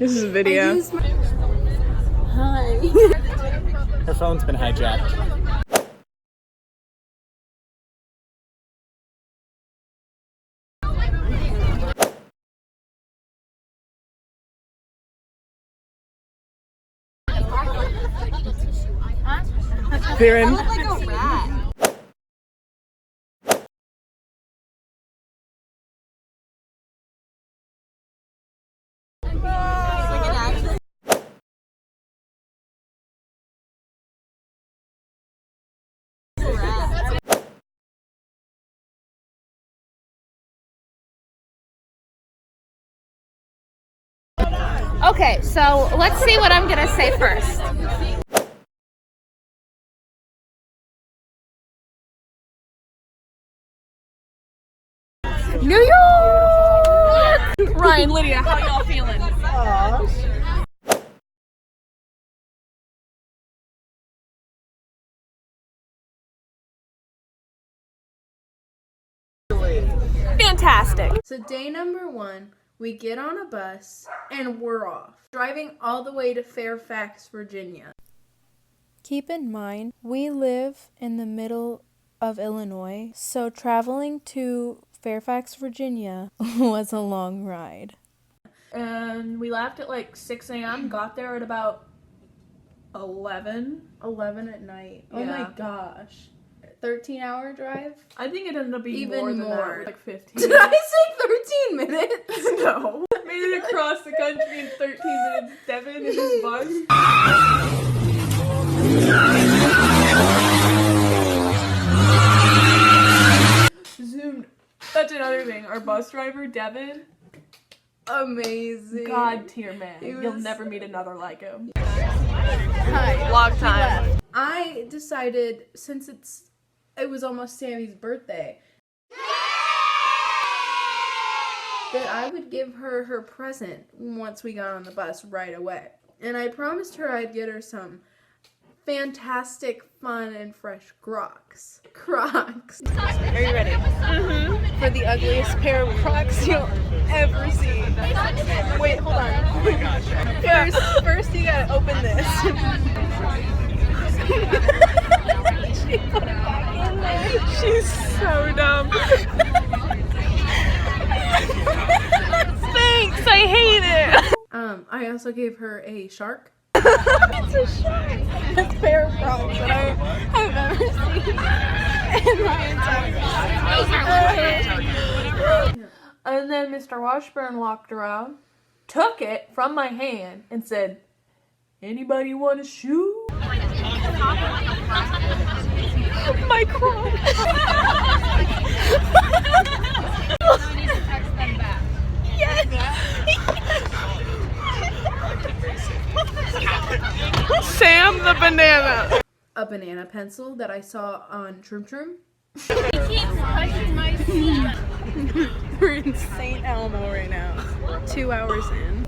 This is a video. Hi. Her phone's been hijacked. Kieran. Like a rat. Okay, so let's see what I'm gonna say first. New York! Ryan, Lydia, how y'all feeling? Fantastic. So day number 1, we get on a bus and we're off, driving all the way to Fairfax, Virginia. Keep in mind, we live in the middle of Illinois, so traveling to Fairfax, Virginia was a long ride. And we left at like 6 a.m., got there at about 11. 11 at night. Oh Yeah. my gosh. 13-hour drive? I think it ended up being Even more than more. that, like 15. Did I say 13 minutes? No. Made it across the country in 13 minutes. Devin in his bus. Zoomed. That's another thing. Our bus driver, Devin, Amazing. God tier man. He You'll was- never meet another like him. Hi. Vlog time. I decided, since it was almost Sammy's birthday, that I would give her her present once we got on the bus right away. And I promised her I'd get her some fantastic, fun, and fresh Crocs. Crocs. Are you ready? For the ugliest pair of Crocs you'll ever see. Wait, hold on. Oh my gosh. First you gotta open this. She put it back in there. She's so dumb. Thanks, I hate it. I also gave her a shark. It's a shark. Best pair of Crocs that I have ever seen in my entire life. And then Mr. Washburn walked around, took it from my hand, and said, "Anybody want a shoe?" My Crocs. Sam the banana. A banana pencil that I saw on Troom Troom. We're in St. Elmo right now. 2 hours in.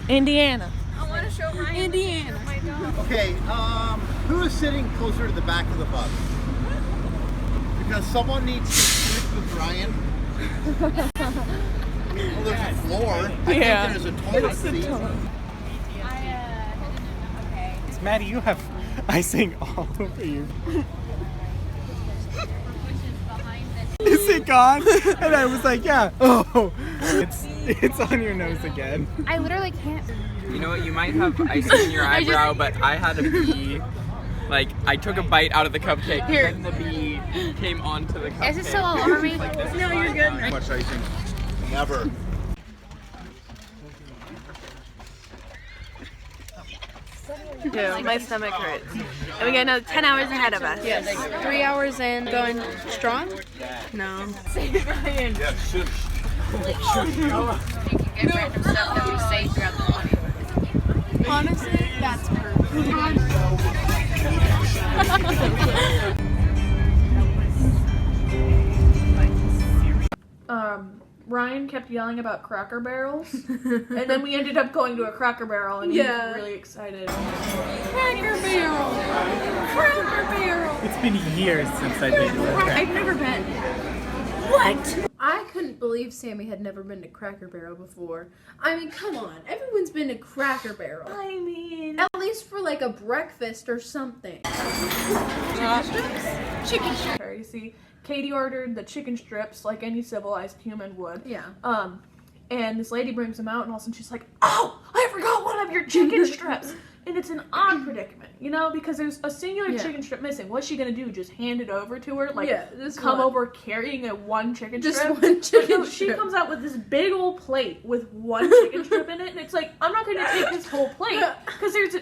Indiana. I want to show Ryan. Indiana. Okay, who is sitting closer to the back of the bus? Because someone needs to sleep with Ryan. Well, there's a floor. I Yeah. think there's a toilet seat. Maddie, you have icing all over you. Is it gone? And I was like, yeah. Oh, it's on your nose again. I literally can't. You know what? You might have icing in your eyebrow, but I had a bee. Like, I took a bite out of the cupcake, and then the bee came onto the cupcake. Is this so alarming? Like, this No, is you're good. How much icing? Never. Yeah, my stomach hurts. And we got another 10 hours ahead of us. Yes. 3 hours in, going strong. No. Yeah, shush. Get random stuff that we say throughout the morning. Honestly, that's perfect. Ryan kept yelling about Cracker Barrels, and then we ended up going to a Cracker Barrel, and he was really excited. Cracker Barrel. Cracker Barrel. It's been years since I've been to a I've never been. What? couldn't believe Sammy had never been to Cracker Barrel before. I mean, come on. Everyone's been to Cracker Barrel. I mean, At least for like a breakfast or something. chicken strips. You see, Katie ordered the chicken strips like any civilized human would. Yeah. And this lady brings them out, and all of a sudden she's like, "Oh, I forgot one of your chicken strips." And it's an odd predicament, you know, because there's a singular chicken strip missing. What's she gonna do? Just hand it over to her? Like, just come one. over carrying a one chicken Just strip? one chicken No, she strip. comes out with this big old plate with one chicken strip in it, and it's like, I'm not gonna take this whole plate because there's a.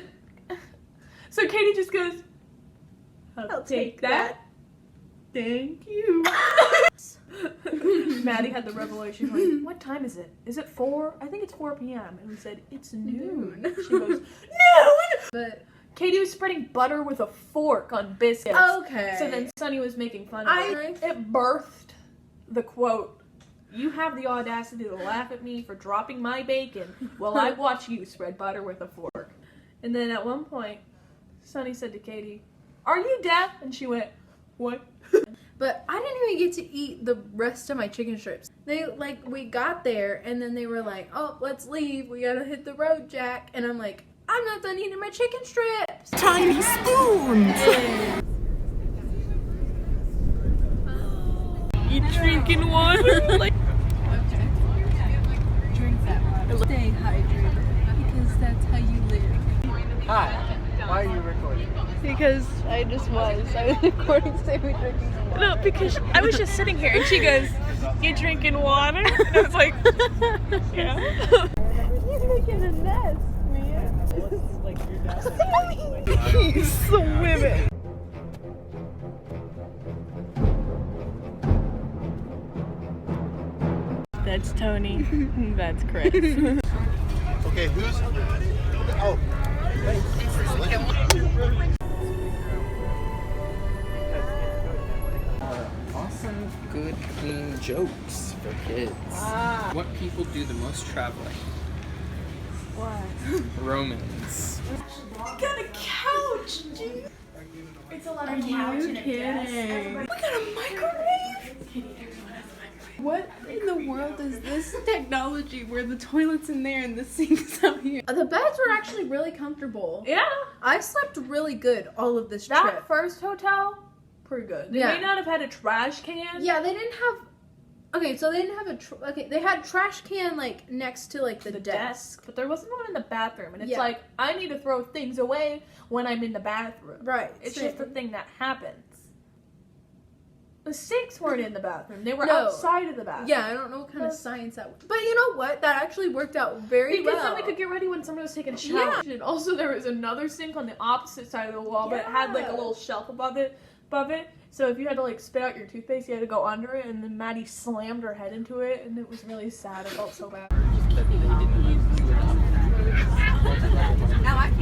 So Katie just goes, "I'll take that. Thank you." Maddie had the revelation, like, "What time is it? Is it 4? I think it's 4 p.m. And we said, "It's noon." She goes, "Noon!" But Katie was spreading butter with a fork on biscuits. okay. So then Sunny was making fun of it. It birthed the quote, "You have the audacity to laugh at me for dropping my bacon while I watch you spread butter with a fork." And then at one point, Sunny said to Katie, "Are you deaf?" And she went, "What?" But I didn't even get to eat the rest of my chicken strips. We got there and then they were like, "Oh, let's leave. We gotta hit the road, Jack." And I'm like, "I'm not done eating my chicken strips." Tiny spoons. You drinking water? Like, Drink that water. Stay hydrated because that's how you live. Hi. Why are you recording? Because I just was. I was recording Sammy drinking water. no, because I was just sitting here and she goes, "You drinking water?" And I was like, "Yeah." You're making a mess, man. He's swimming. That's Tony. That's Chris. Okay, who's? Oh, Awesome, good, clean jokes for kids. What people do the most traveling? What? Romans. Got a couch, dude. It's a lot of couch and a desk. We got a microwave. What in the world is this technology where the toilet's in there and the sink's out here? The beds were actually really comfortable. Yeah, I slept really good all of this that trip. first hotel, pretty good. They Yeah. may not have had a trash can. Yeah, they didn't have. Okay, so they didn't have okay, they had trash can like next to like the desk. but there wasn't one in the bathroom, and it's Yeah. like I need to throw things away when I'm in the bathroom. Right. It's same. just a thing that happens. The sinks weren't in the bathroom; they were No. outside of the bathroom. Yeah, I don't know what kind of science that was. But you know what? That actually worked out very Because well. then we could get ready when someone was taking a shower. And also, there was another sink on the opposite side of the wall, but it had like a Yeah. little shelf above it. So if you had to like spit out your toothpaste, you had to go under it, and then Maddie slammed her head into it, and it was really sad. I felt so bad.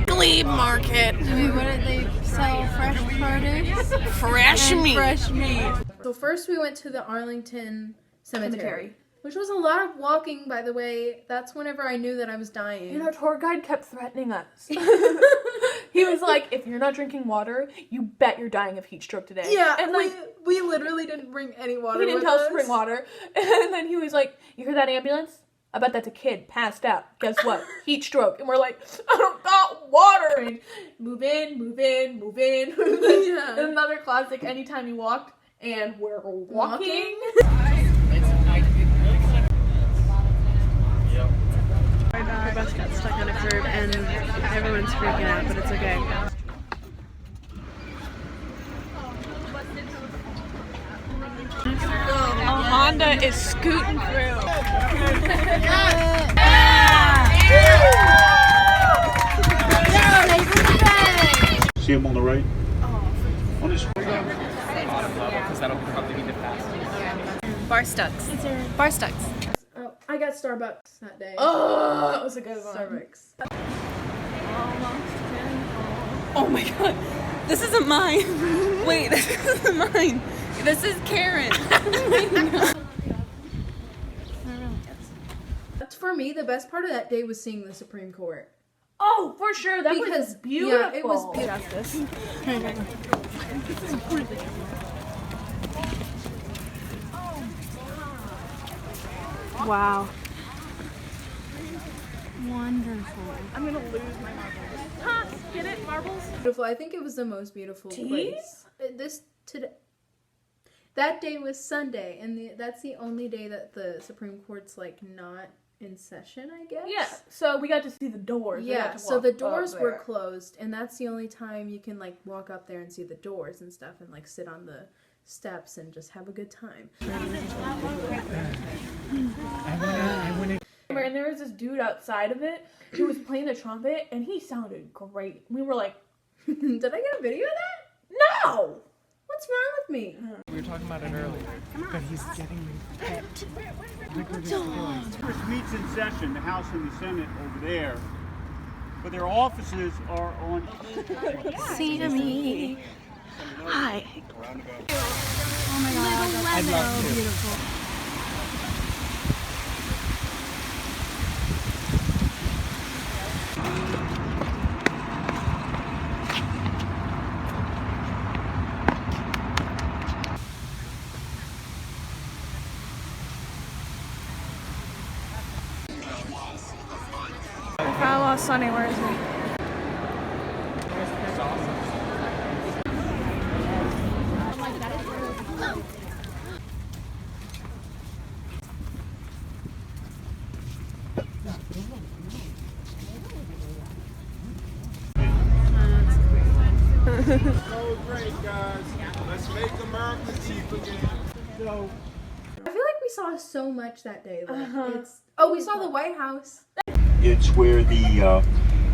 Glebe Market. Wait, what did they sell? Fresh produce? Fresh meat. Fresh meat. So first we went to the Arlington Cemetery, Cemetery. which was a lot of walking, by the way. That's whenever I knew that I was dying. And our tour guide kept threatening us. He was like, "If you're not drinking water, you bet you're dying of heat stroke today." Yeah, and like we literally didn't bring any water. he didn't with tell us us to bring water. And then he was like, "You hear that ambulance? I bet that's a kid passed out. Guess what? Heat stroke." And we're like, "I don't got water." And move in, move in, move in. Yeah. Another classic. Anytime you walked, and we're walking. Our bus got stuck on a curb and everyone's freaking out, but it's okay. A Honda is scooting through. See him on the right? On his Because that'll probably be the fastest. Bar Stucks. Bar Stucks. Oh, I got Starbucks that day. Oh, that was a good one. Starbucks. Oh my god. This isn't mine. Wait, this isn't mine. This is Karen. For me, the best part of that day was seeing the Supreme Court. Oh, for sure. That was Because, beautiful. yeah, it was beautiful. Wow. Wonderful. I'm gonna lose my marbles. Huh? Get it? Marbles? Beautiful. I think it was the most beautiful place. That day was Sunday, and that's the only day that the Supreme Court's like not in session, I guess. Yeah. So we got to see the doors. Yeah. So the doors were closed, and that's the only time you can like walk up there and see the doors and stuff, and like sit on the steps and just have a good time. And there was this dude outside of it who was playing the trumpet, and he sounded great. We were like, Did I get a video of that? no! What's wrong with me? We were talking about it earlier. But he's getting me pet. Congress meets in session, the House and the Senate over there, but their offices are on. See to me. Hi. Oh my god, I'd love to. Beautiful. I lost Sunny. Where is he? So great, guys. Let's make America cheap again. So, I feel like we saw so much that day. Like, we saw the White House. It's where the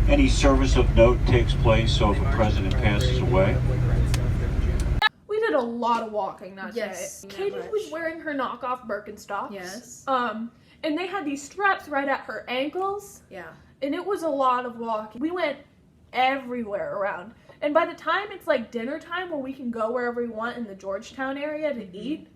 any service of note takes place, so if a president passes away. We did a lot of walking that Yes, day. not Katie much. was wearing her knockoff Birkenstocks. Yes. And they had these straps right at her ankles, Yeah. and it was a lot of walking. We went everywhere around. And by the time it's like dinner time where we can go wherever we want in the Georgetown area to eat,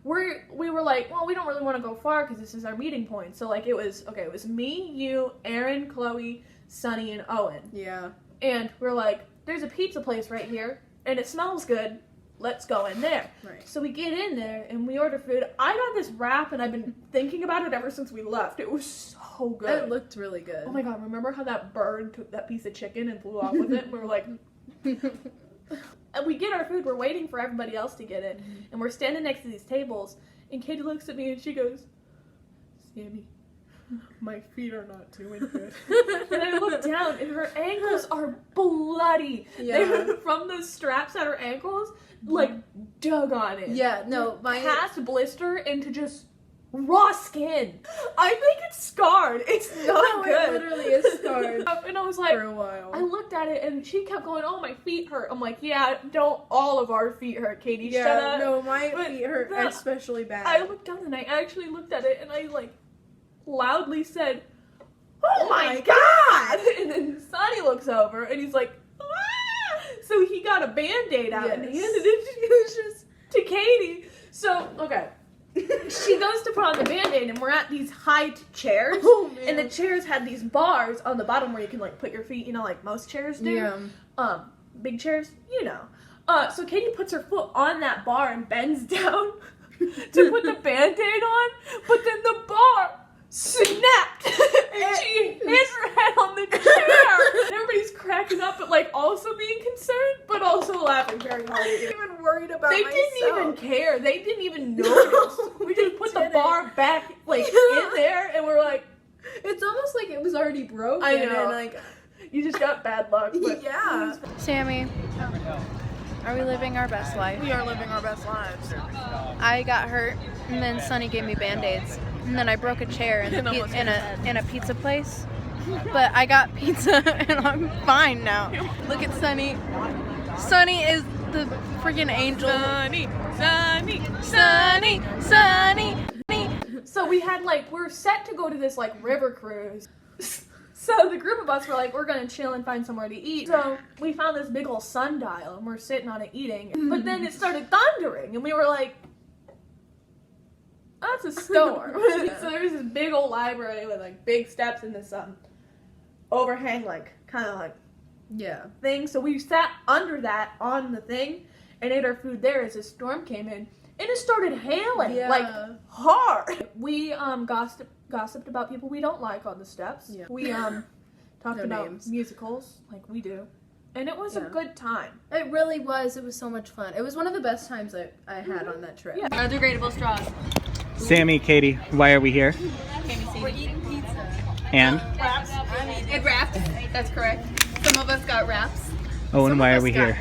we were like, well, we don't really want to go far because this is our meeting point. So like it was me, you, Aaron, Chloe, Sunny, and Owen. Yeah. And we're like, there's a pizza place right here, and it smells good. Let's go in there. Right. So we get in there, and we order food. I got this wrap, and I've been thinking about it ever since we left. It was so good. It looked really good. Oh my god, remember how that bird took that piece of chicken and flew off with it? We were like... And we get our food, we're waiting for everybody else to get it, and we're standing next to these tables, and Katie looks at me and she goes, Sammy, my feet are not doing good. And I look down, and her ankles are bloody. Yeah. They were from those straps at her ankles, like, dug on it. Yeah, no, Past blister into just raw skin. I think it's scarred. It's not good. It literally is scarred. And I was like, for a while. I looked at it and she kept going, oh, my feet hurt. I'm like, yeah, don't all of our feet hurt, Katie. Yeah, Shut up. no, my But feet hurt the- especially bad. I looked down and I actually looked at it and I like loudly said, oh my god! And then Sonny looks over and he's like, ah! So he got a Band-Aid out and Yes. handed it to Katie. So, okay. She goes to put on the Band-Aid and we're at these high chairs. Oh, man. And the chairs had these bars on the bottom where you can like put your feet, you know, like most chairs do. Yeah. Big chairs, you know. So Katie puts her foot on that bar and bends down to put the Band-Aid on, but then the bar snapped and she hit her head on the chair. And everybody's cracking up but like also being concerned but also laughing very hard. I wasn't even worried about They myself. didn't even care. They didn't even notice. We just put the didn't. bar back like in there and we're like, It's almost like it was already broken. I know. And like, you just got bad luck. But yeah. Sammy, are we living our best life? we are living our best lives. I got hurt, and then Sonny gave me Band-Aids, and then I broke a chair in a pizza place. But I got pizza, and I'm fine now. Look at Sonny. Sonny is the freaking angel. Sunny, Sunny, Sonny, Sonny. So we had like, we're set to go to this like river cruise. So the group of us were like, we're gonna chill and find somewhere to eat. So we found this big old sundial and we're sitting on it eating. But then it started thundering and we were like, that's a storm. So there was this big old library with like big steps in this overhang, like kind of like Yeah. thing. So we sat under that on the thing and ate our food there as the storm came in. and it started hailing like hard. We gossiped about people we don't like on the steps. Yeah. We talked about names. Musicals like we do. And it was a good time. It really was. It was so much fun. It was one of the best times I had on that trip. Yeah. Biodegradable straws. Sammy, Katie, why are we here? We're eating pizza. And? Wraps. It wraps. That's correct. Some of us got wraps. Oh, and why are we here?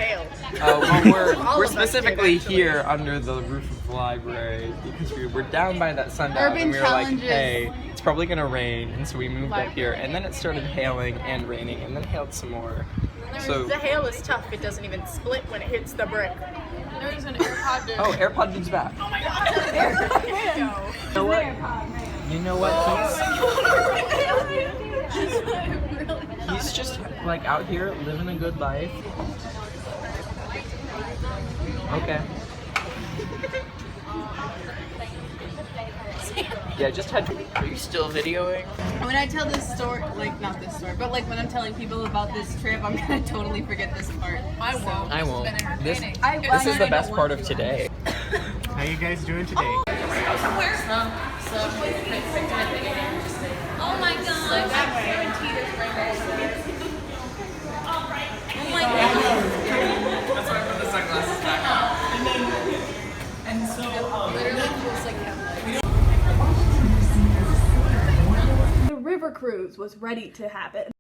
Well, we're specifically here under the roof of the library because we were down by that sundown and we were like, hey, it's probably gonna rain, and so we moved up here, and then it started hailing and raining, and then hailed some more. So the hail is tough. It doesn't even split when it hits the brick. There's an AirPod dude. Oh, AirPod dude's back. Oh my god. You know what? You know what? He's just like out here living a good life. Okay. Yeah, just had to. Are you still videoing? When I tell this story, like not this story, but like when I'm telling people about this trip, I'm gonna totally forget this part. I won't. I won't. This is the best part of today. How you guys doing today? Oh my god. Oh my god. That's why I put the sunglasses back on. And so Literally feels like The river cruise was ready to happen.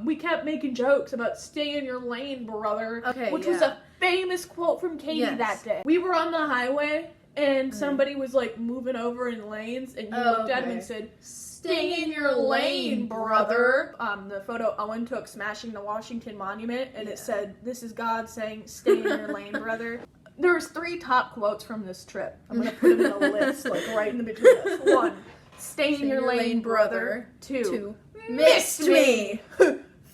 We kept making jokes about stay in your lane, brother. Okay, which was a famous quote from Katie that day. We were on the highway and somebody was like moving over in lanes and you looked at him and said, stay in your lane, brother. The photo Owen took smashing the Washington Monument and it said, this is God saying, stay in your lane, brother. There's 3 top quotes from this trip. I'm gonna put them in a list, like right in the between us. 1, stay in your lane, brother. 2, missed me.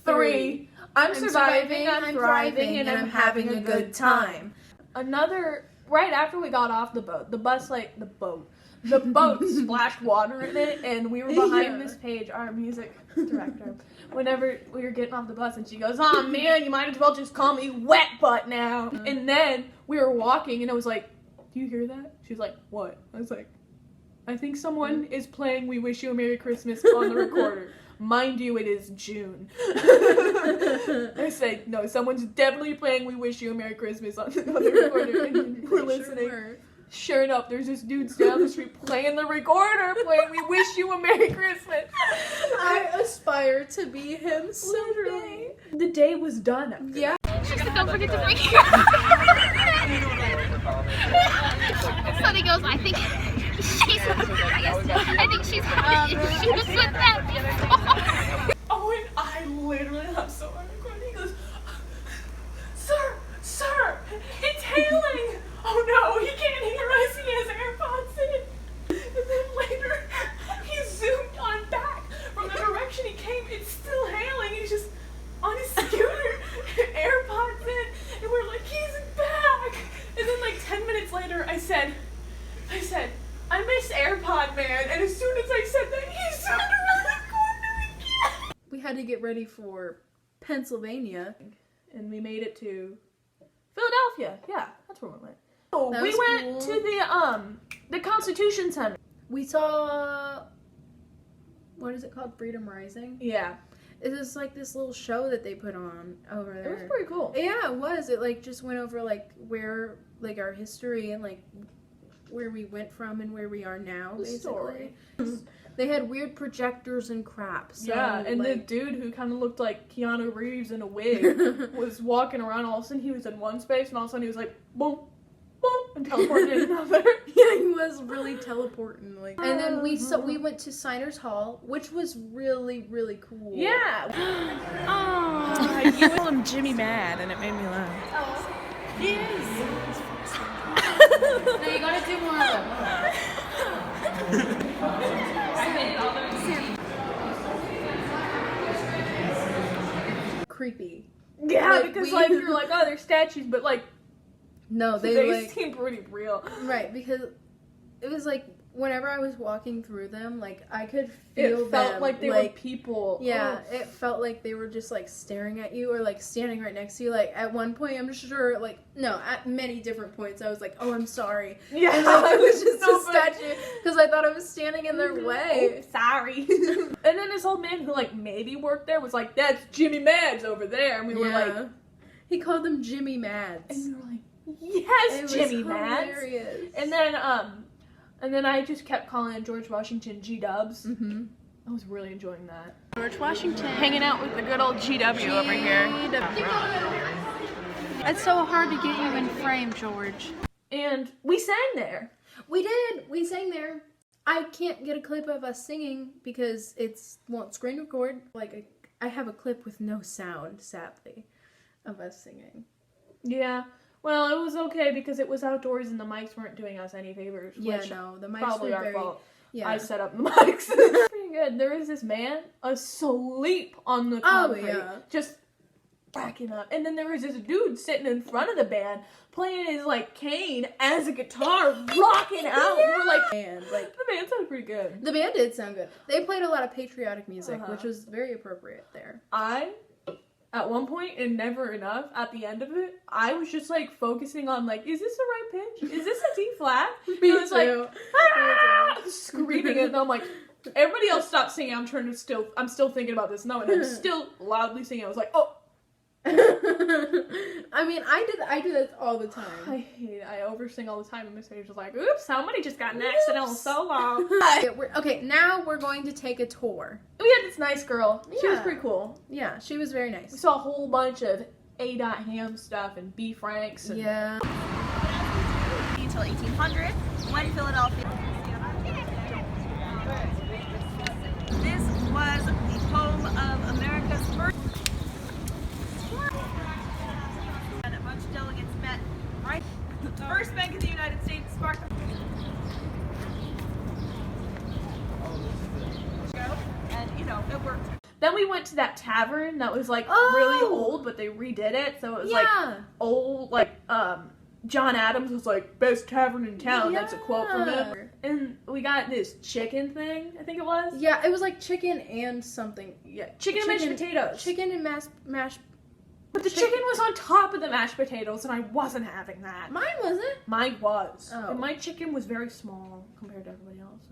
3, I'm surviving, I'm thriving, and I'm having a good time. Another, right after we got off the boat, the boat splashed water in it, and we were behind Miss Page, our music director, whenever we were getting off the bus, and she goes, oh man, you might as well just call me Wet Butt now. And then we were walking, and I was like, do you hear that? She was like, what? I was like, I think someone is playing We Wish You a Merry Christmas on the recorder. Mind you, it is June. I said, no, someone's definitely playing We Wish You a Merry Christmas on the recorder, and we're listening. Sure enough, there's this dude down the street playing the recorder, playing We Wish You a Merry Christmas. I aspire to be him someday. The day was done. Yeah. Don't forget to bring Sunny goes, I think she's happy. She was with that before. Oh, and I literally, I'm so unrecorded. He goes, Sir, it's hailing. Oh no, he can't hear us. He has AirPods in. And then later, he zoomed on back from the direction he came. It's still hailing. He's just on his scooter, AirPods in, and we're like, he's back. And then like 10 minutes later, I said, I miss AirPod Man. And as soon as I said that, he zoomed around the corner again. We had to get ready for Pennsylvania, and we made it to Philadelphia. Yeah, that's where we went. So we went to the Constitution Center. We saw, what is it called? Freedom Rising? Yeah. It was like this little show that they put on over there. It was pretty cool. Yeah, it was. It like just went over like where, like our history and like where we went from and where we are now, basically. They had weird projectors and crap. So, yeah, and the dude who kind of looked like Keanu Reeves in a wig was walking around. All of a sudden, he was in one space, and all of a sudden, he was like, boom, boom, and teleported in another. Yeah, he was really teleporting. Like, and then we went to Signers Hall, which was really, really cool. Yeah. Oh, you call him Jimmy Mad, and it made me laugh. Oh, he is. No, you gotta do more of them. Creepy. Yeah, like, because like you're like, oh, they're statues, but like no, they like seem pretty real. Right, because it was like whenever I was walking through them, like I could feel It felt them, like they were people. Yeah, Ugh. it felt like they were just like staring at you or like standing right next to you. Like at one point, I'm sure, like no, at many different points, I was like, "Oh, I'm sorry." Yeah, and like, it was just so a statue because I thought I was standing in their way. Oh, sorry. And then this old man who like maybe worked there was like, "That's Jimmy Mads over there," and we were like, he called them Jimmy Mads. and we were like, "Yes, It was Jimmy Mads." hilarious. And then I just kept calling it George Washington G-dubs. Mm-hmm. I was really enjoying that. George Washington. Hanging out with the good old GW over here. It's so hard to get you in frame, George. And we sang there. We did. We sang there. I can't get a clip of us singing because won't screen record. Like I have a clip with no sound, sadly, of us singing. Yeah. Well, it was okay because it was outdoors and the mics weren't doing us any favors. Yeah, which no, the mics probably were our very. fault. Yeah. I set up the mics. Pretty good. There was this man asleep on the concrete, just backing up, and then there was this dude sitting in front of the band playing his like cane as a guitar, rocking out. We're like, the band sounded pretty good. The band did sound good. They played a lot of patriotic music, which was very appropriate there. At one point, and never enough, at the end of it, I was just like focusing on like, is this the right pitch? Is this a D flat? Me was too. like, screaming it, and I'm like, everybody else stopped singing. I'm still thinking about this now, and I'm still loudly singing. I was like, oh. I mean, I do that all the time. I hate it. I oversing all the time, and Miss Paige was like, oops, somebody just got an accidental solo. Okay, now we're going to take a tour. We had this nice girl. She was Yeah. pretty cool. Yeah, she was very nice. We saw a whole bunch of A. Ham stuff and B. Franks. And Yeah. Until 1800, when Philadelphia. This was the home of America's first. And a bunch of delegates met, right? First bank in the United States sparked. And you know, it worked. Then we went to that tavern that was like Oh! really old, but they redid it, so it was like old, like John Adams was like best tavern in town. That's a quote from him. And we got this chicken thing, I think it was. Yeah, it was like chicken and something. Yeah, chicken and mashed potatoes. Chicken and mashed. But the chicken was on top of the mashed potatoes, and I wasn't having that. Mine wasn't. Mine was. Oh. And my chicken was very small compared to everybody else.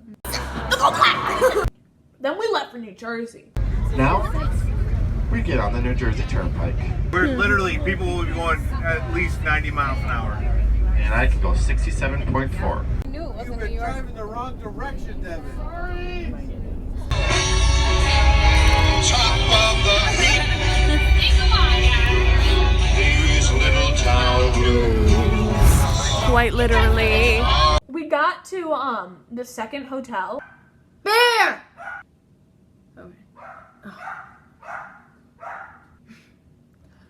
Then we left for New Jersey. Now, we get on the New Jersey Turnpike. Where literally people will be going at least 90 miles an hour. And I can go 67.4. I knew it wasn't You've been New York. driving the wrong direction, Devin. Sorry. Top of the these little town blues. Quite literally. We got to the second hotel. Bear! Okay.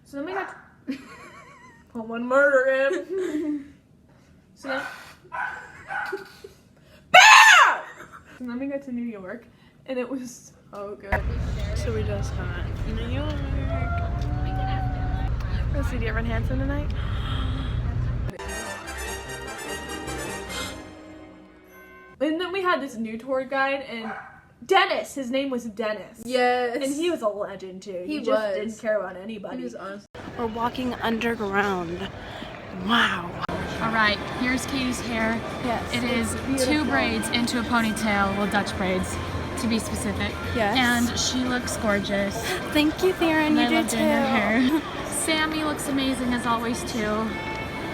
So then we got to someone murder him. So then Bear! And then we got to New York, and it was so good. So we just got New York. Go see Evan Hansen tonight. And then we had this new tour guide, and Dennis, his name was Dennis. Yes. And he was a legend too. He just was. didn't care about anybody. He was awesome. We're walking underground. Wow. All right, here's Katie's hair. Yes. It is beautiful. 2 braids into a ponytail, well, Dutch braids, to be specific. Yes. And she looks gorgeous. Thank you, Theron. And You I do love too. doing her hair. Sammy looks amazing as always too.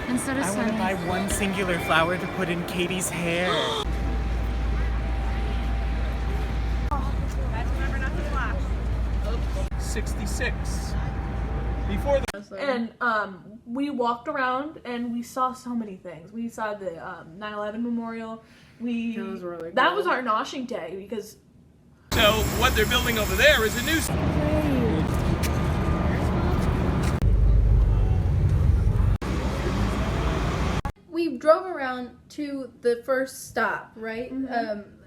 And so does I want to Sunny. buy one singular flower to put in Katie's hair. Remember not to flash. 66. Before the And we walked around and we saw so many things. We saw the 9/11 memorial. That was really That cool. was our noshing day because So what they're building over there is a new. We drove around to the first stop, right?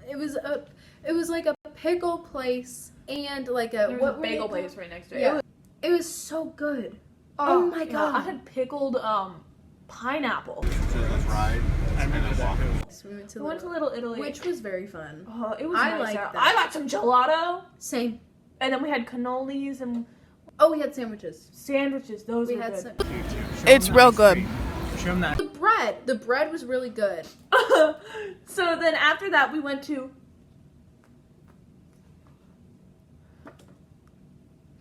It was like a pickle place and like a there was what a were bagel they place called? right next to it. Yeah. It was so good. Oh my yeah, god. I had pickled pineapple. So let's ride. So we went We went to Little Italy. which was very fun. Oh, it was I nice liked out. that. I got some gelato. Same. And then we had cannolis and Oh, we had sandwiches. sandwiches. Those We were had good. some. It's real good. Show them that. The bread was really good. So then after that, we went to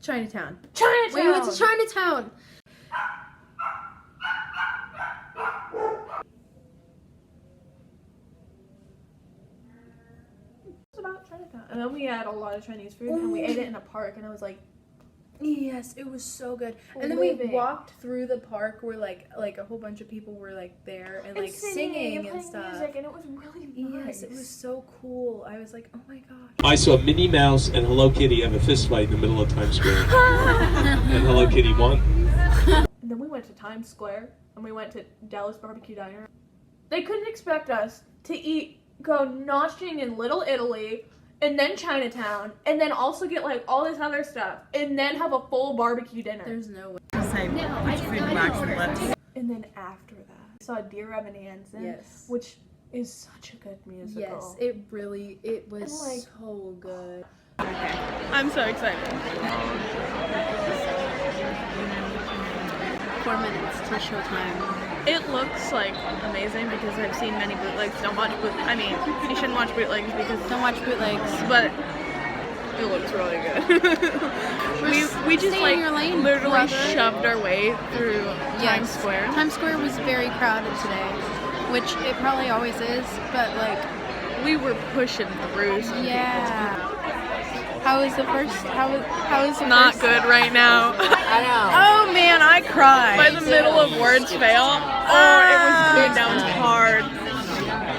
Chinatown. Chinatown. We went to Chinatown. It's about Chinatown. And then we had a lot of Chinese food, and we ate it in a park, and I was like, Yes, it was so good. And then Living. we walked through the park where like a whole bunch of people were like there and like singing and playing stuff. music, and it was really nice. Yes, it was so cool. I was like, oh my gosh. I saw Minnie Mouse and Hello Kitty have a fist fight in the middle of Times Square. And Hello Kitty won. And then we went to Times Square, and we went to Dallas Barbecue Diner. They couldn't expect us to go noshing in Little Italy, and then Chinatown, and then also get like all this other stuff, and then have a full barbecue dinner. There's no way. And then after that, I saw Dear Evan Hansen, Yes. which is such a good musical. Yes, it was And, like, so good. I'm so excited. 4 minutes till showtime. It looks like amazing because I've seen many bootlegs. Don't watch bootlegs. I mean, you shouldn't watch bootlegs because Don't watch bootlegs. but it looks really good. we just Stay like in your lane, literally brother. shoved our way through Times Square. Times Square was very crowded today, which it probably always is, but like, We were pushing through some yeah. How was the first? How was the Not first? good right now. I know. Oh man, I cried. By the middle of Words Fail. Oh, it was going down hard.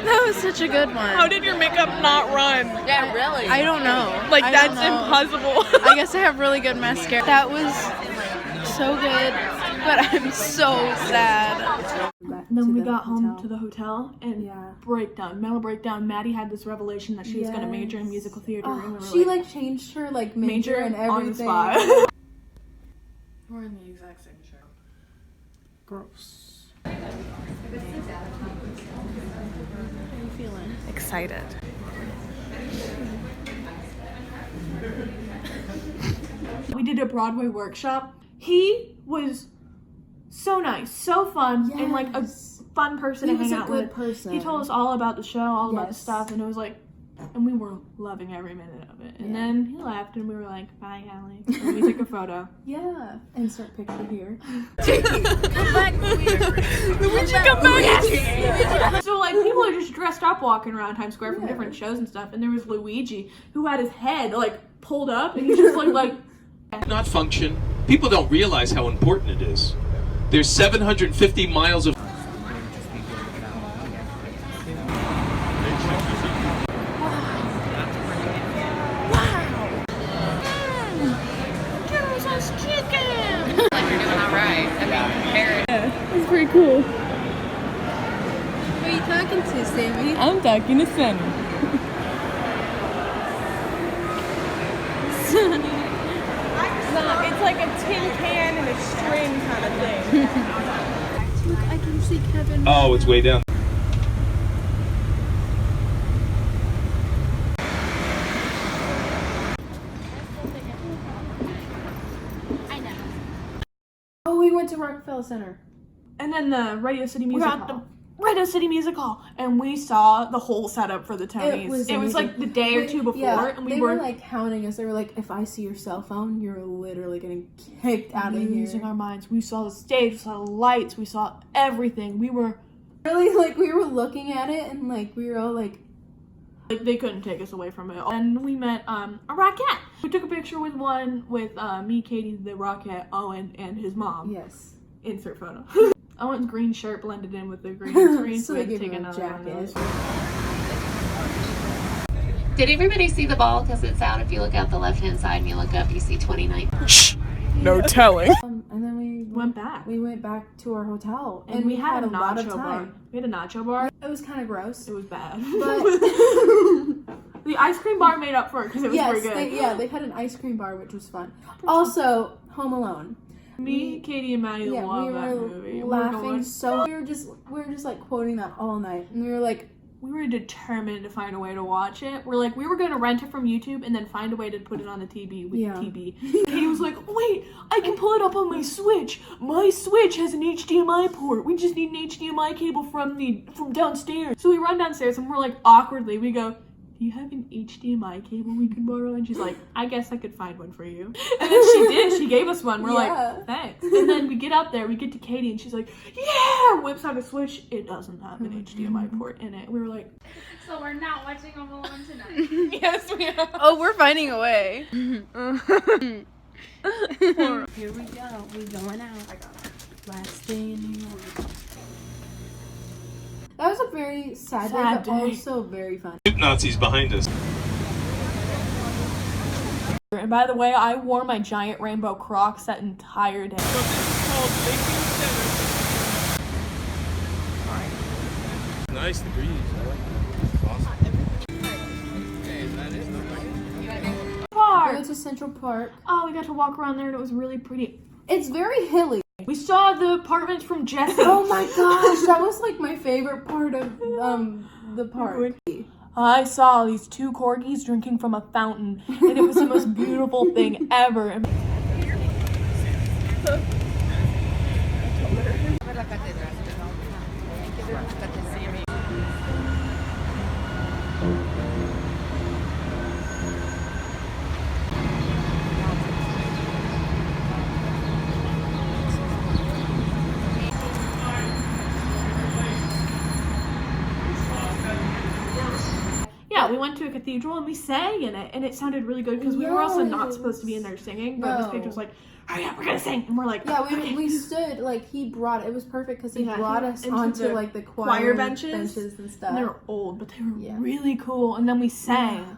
That was such a good one. How did your makeup not run? Yeah, really. I don't know. Like, I that's don't know. impossible. I guess I have really good mascara. That was so good, but I'm so sad. Then we got home to the hotel and mental breakdown. Maddie had this revelation that she was going to major in musical theater. and we were She like changed her like major and everything. on the spot. We're in the exact same show. Gross. How are you feeling? Excited. We did a Broadway workshop. He was so nice, so fun, and like a fun person He to was hang a out good with. person. He told us all about the show, all about the Yes. stuff, and it was like, and we were loving every minute of it. And then he left, and we were like, bye, Allie. And we took a photo. Yeah. Insert picture here. Come back. Would you come back? So like people are just dressed up walking around Times Square from different shows and stuff, and there was Luigi who had his head like pulled up, and he just looked like. Not function. People don't realize how important it is. There's 750 miles of It's pretty cool. Who are you talking to, Sammy? I'm talking to Sunny. It's like a tin can and a string kind of thing. Look, I can see Kevin. Oh, it's way down. Oh, we went to Rockefeller Center. And then the Radio City Music We're at Hall. Radio City Music Hall, and we saw the whole setup for the Tonys. It was amazing. like the day or two before, and they were like hounding us. They were like, "If I see your cell phone, you're literally getting kicked out of losing here." our minds. We saw the stage, we saw the lights, we saw everything. We were Really, like we were looking at it, and like we were all like they couldn't take us away from it. And we met a Rockette. We took a picture with me, Katie, the Rockette, Owen, and his mom. Yes. Insert photo. Owen's green shirt blended in with the green screen, So we they had to gave take him a another one of jacket. those. Did everybody see the ball? Because it's out. If you look out the left-hand side and you look up, you see 29. No telling. And then we went back. We went back to our hotel, And we had a lot of nacho bar. time. We had a nacho bar. It was kind of gross. It was bad. But the ice cream bar made up for it because it was yes, pretty good. they had an ice cream bar, which was fun. Also, Home Alone. Me, Katie, and Maddie love that movie. Laughing so. We were just like quoting that all night, and we were like, we were determined to find a way to watch it. We're like, we were gonna rent it from YouTube and then find a way to put it on the TV with TV. Katie was like, wait, I can pull it up on my Switch. My Switch has an HDMI port. We just need an HDMI cable from downstairs. So we run downstairs and we're like, awkwardly, we go, do you have an HDMI cable we could borrow? And she's like, I guess I could find one for you. And then she did. She gave us one. We're like, thanks. And then we get up there. We get to Katie, and she's like, yeah! Whips out a Switch. It doesn't have an HDMI port in it. We were like, so we're not watching Home Alone tonight. Yes, we are. Oh, we're finding a way. here we go. We going out. Last day in New York. That was a very sad day, but also very fun. Nazis behind us. And by the way, I wore my giant rainbow Crocs that entire day. Nice, the breeze. Park. We went to Central Park. Oh, we got to walk around there and it was really pretty. It's very hilly. We saw the apartments from Jesse. Oh my gosh, that was like my favorite part of the park. I saw these two corgis drinking from a fountain, and it was the most beautiful thing ever. Yeah, we went to a cathedral and we sang in it, and it sounded really good because we were also not supposed to be in there singing, but this page was like, oh yeah, we're gonna sing, and we're like, yeah, we stood, like, he brought, it was perfect because he brought us onto like the choir benches and stuff. And they were old, but they were really cool, and then we sang.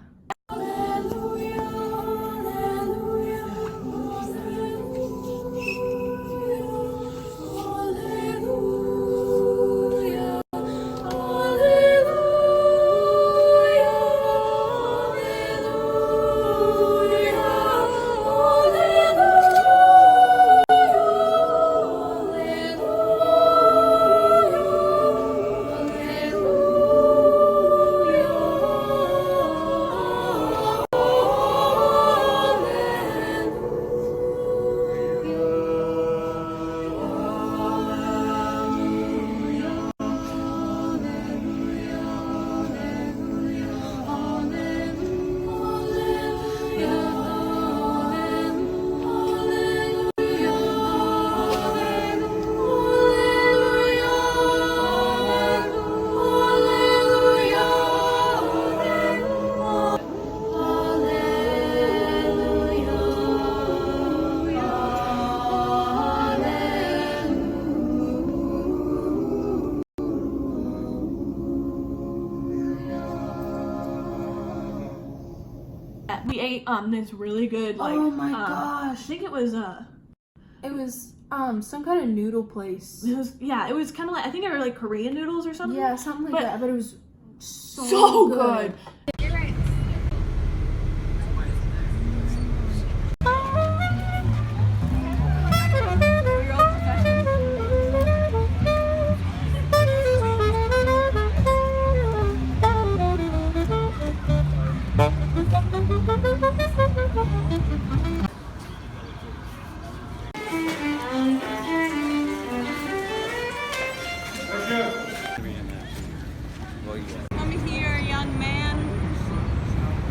We ate this really good, like, oh my gosh, I think it was some kind of noodle place. It was kind of like, I think they were like Korean noodles or something. Yeah, something like that, but it was so good. You're right. Come here, young man.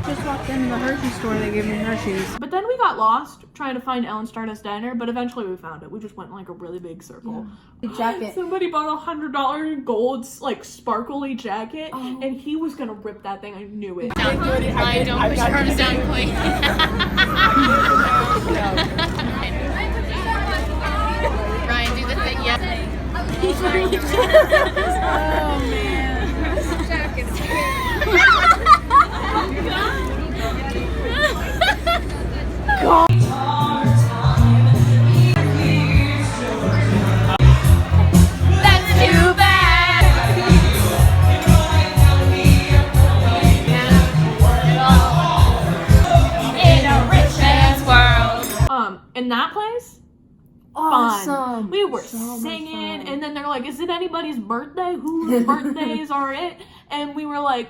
Just walked in the Hershey store, they gave me Hershey's. But then we got lost trying to find Ellen Stardust Diner, but eventually we found it. We just went in like a really big circle. The jacket. Somebody bought $100 gold, like, sparkly jacket, and he was gonna rip that thing. I knew it. Ryan, don't push your arms down, please. Ryan, do the thing, yes. Oh man. God. That's too bad. In a rich man's world. In that place, Oh, We were singing, and then they're like, "Is it anybody's birthday? Whose birthdays are it?" And we were like,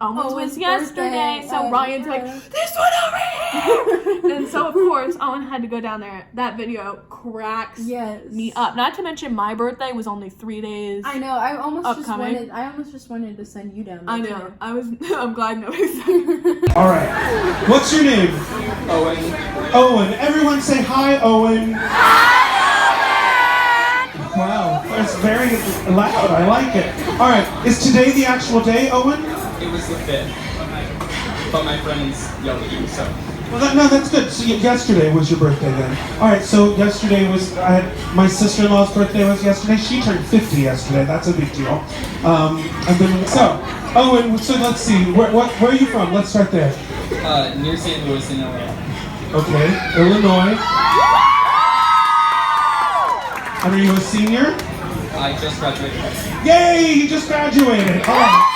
Owen's was yesterday. So Ryan's like, "This one over here!" And so of course Owen had to go down there. That video cracks me up. Not to mention my birthday was only 3 days. I know. I almost just wanted to send you down there. I know. I'm glad nobody said. All right. What's your name? Owen. Owen. Everyone say hi, Owen. Wow, that's very loud. I like it. All right. Is today the actual day, Owen? It was the 5th, but my friends yelled at you, so. Well, no, that's good. So yesterday was your birthday then. All right, so yesterday was, my sister-in-law's birthday was yesterday. She turned 50 yesterday. That's a big deal. And then, so, Owen, so let's see. Where are you from? Let's start there. Near St. Louis in LA. Okay, Illinois. And are you a senior? I just graduated. Yay, you just graduated. All right.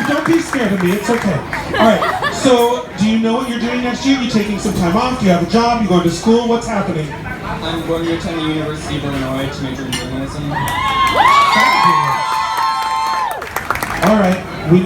Don't be scared of me, it's okay. Alright, so do you know what you're doing next year? You taking some time off? Do you have a job? You going to school? What's happening? I'm going to attend the University of Illinois to major in journalism. Alright, we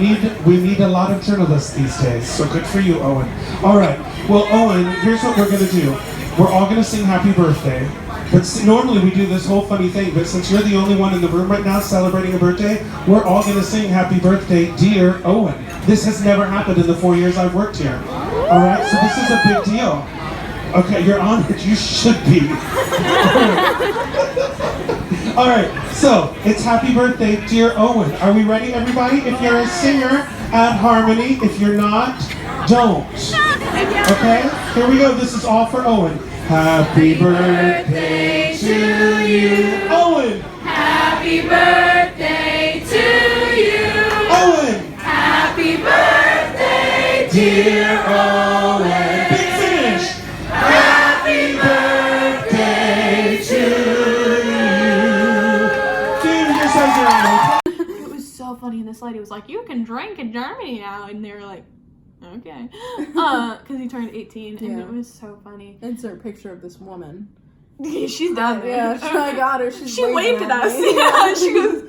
need a lot of journalists these days, so good for you, Owen. Alright, well Owen, here's what we're gonna do. We're all gonna sing happy birthday. But normally we do this whole funny thing, but since you're the only one in the room right now celebrating a birthday, we're all going to sing happy birthday, dear Owen. This has never happened in the 4 years I've worked here. All right, so this is a big deal. Okay, you're honored. You should be. All right, so it's happy birthday, dear Owen. Are we ready, everybody? If you're a singer, add harmony. If you're not, don't. Okay, here we go. This is all for Owen. Happy birthday to you, Owen! Happy birthday to you, Owen! Happy birthday, dear Owen! Big finish! Happy birthday to you! It was so funny, and this lady was like, "You can drink in Germany now," and they were like, "Okay," because he turned 18, and it was so funny. Insert picture of this woman. She's down there. Yeah, I got her. She waved at us. Yeah, she goes.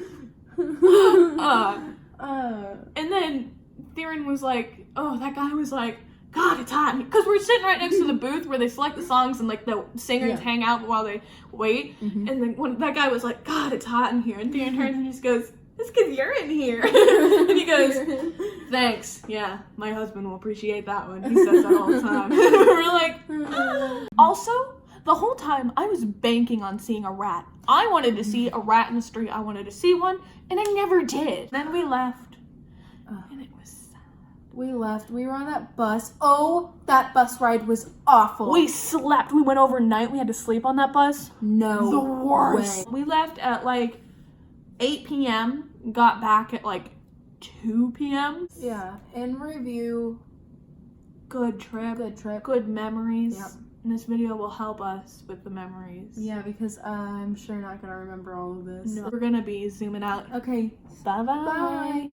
And then Theron was like, "Oh, that guy was like, God, it's hot," because we're sitting right next to the booth where they select the songs and like the singers hang out while they wait. And then when that guy was like, "God, it's hot in here," and Theron turns and just goes, "It's because you're in here." And he goes, "Thanks. Yeah, my husband will appreciate that one." He says that all the time. We're like, also, the whole time I was banking on seeing a rat. I wanted to see a rat in the street. I wanted to see one, and I never did. Then we left, and it was sad. We left. We were on that bus. Oh, that bus ride was awful. We slept. We went overnight. We had to sleep on that bus. No the worst. way. We left at like 8 p.m. Got back at like 2 p.m. Yeah. In review, good trip. Good trip. Good memories. Yep. And this video will help us with the memories. Yeah, because I'm sure not gonna remember all of this. No. We're gonna be zooming out. Okay. Bye-bye. Bye.